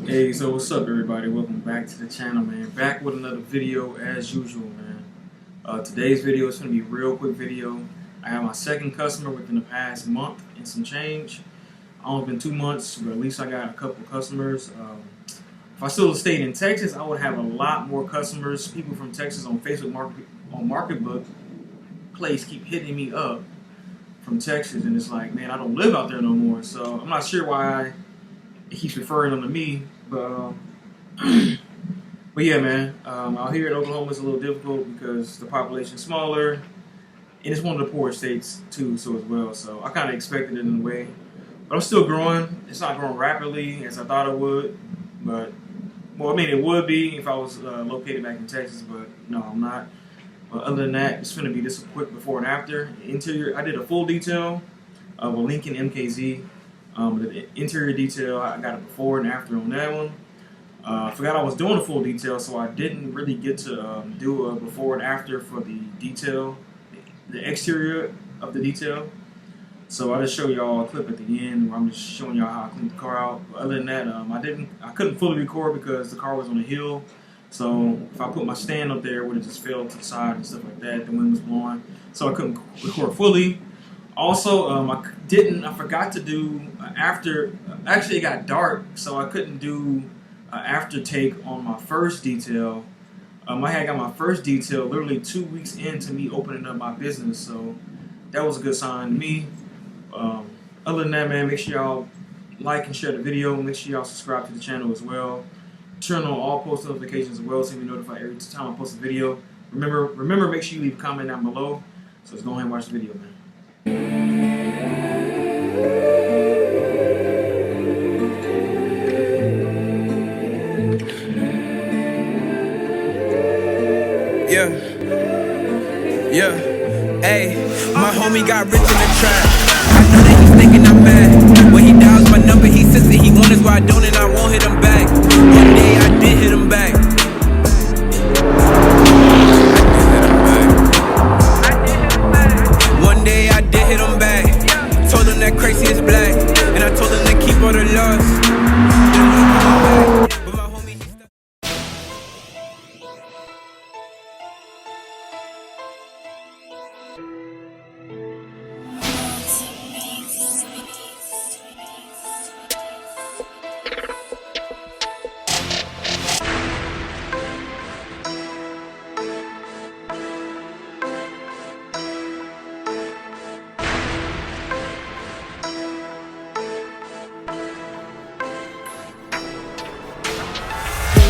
Hey, so what's up, everybody? Welcome back to the channel, man. Back with another video as usual, man. Today's video is going to be a real quick video. I have my second customer within the past month and some change. Only been 2 months, but at least I got a couple customers. If I still stayed in Texas, I would have a lot more customers. People from Texas on Facebook Marketplace keep hitting me up from Texas, and it's like, man, I don't live out there no more. So I'm not sure why it keeps referring them to me, but yeah, man. Out here in Oklahoma it's a little difficult because the population's smaller, and it's one of the poorest states too, so as well. So I kind of expected it in a way, but I'm still growing. It's not growing rapidly as I thought it would, but well, I mean, it would be if I was located back in Texas, but no, I'm not. But other than that, it's going to be this quick before and after. Interior, I did a full detail of a Lincoln MKZ. The interior detail, I got a before and after on that one. I forgot I was doing a full detail, so I didn't really get to do a before and after for the detail, the exterior of the detail. So I'll just show y'all a clip at the end where I'm just showing y'all how I cleaned the car out. But other than that, I couldn't fully record because the car was on a hill. So if I put my stand up there, it would have just fell to the side and stuff like that. The wind was blowing, so I couldn't record fully. Also, I forgot to do after. Actually, it got dark, so I couldn't do after take on my first detail. I had got my first detail literally 2 weeks into me opening up my business, so that was a good sign to me. Other than that, man, make sure y'all like and share the video. Make sure y'all subscribe to the channel as well. Turn on all post notifications as well, so you be notified every time I post a video. Remember, make sure you leave a comment down below. So let's go ahead and watch the video, man. Yeah, hey, my homie got rich in the trap. I know that he's thinking I'm mad. When he dials my number, he says that he wonders why I don't, and I won't hit him back. One day I did hit him back. One day I did hit him back. Told him that crazy is black, and I told him to keep all the loss. But my homie, he stuck.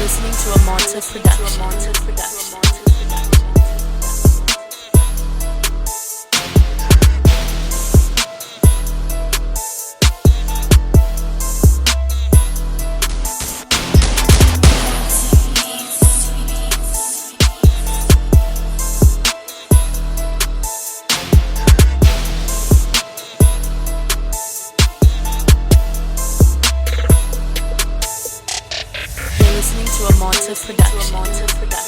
Listening to a Monta production. Listening to a Monta production.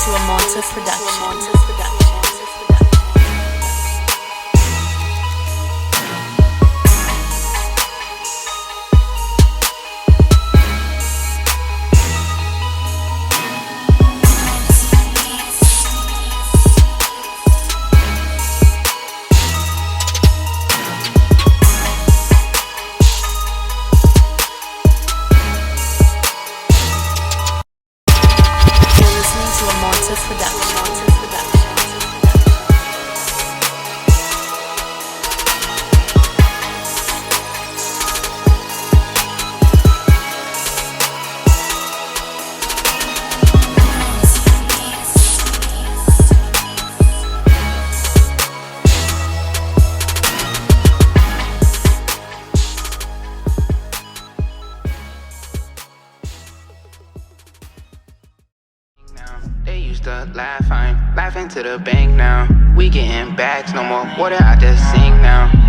To a Monta production. Monta production. to laugh. I'm laughing to the bank now. We getting bags, no more water, I just sing now.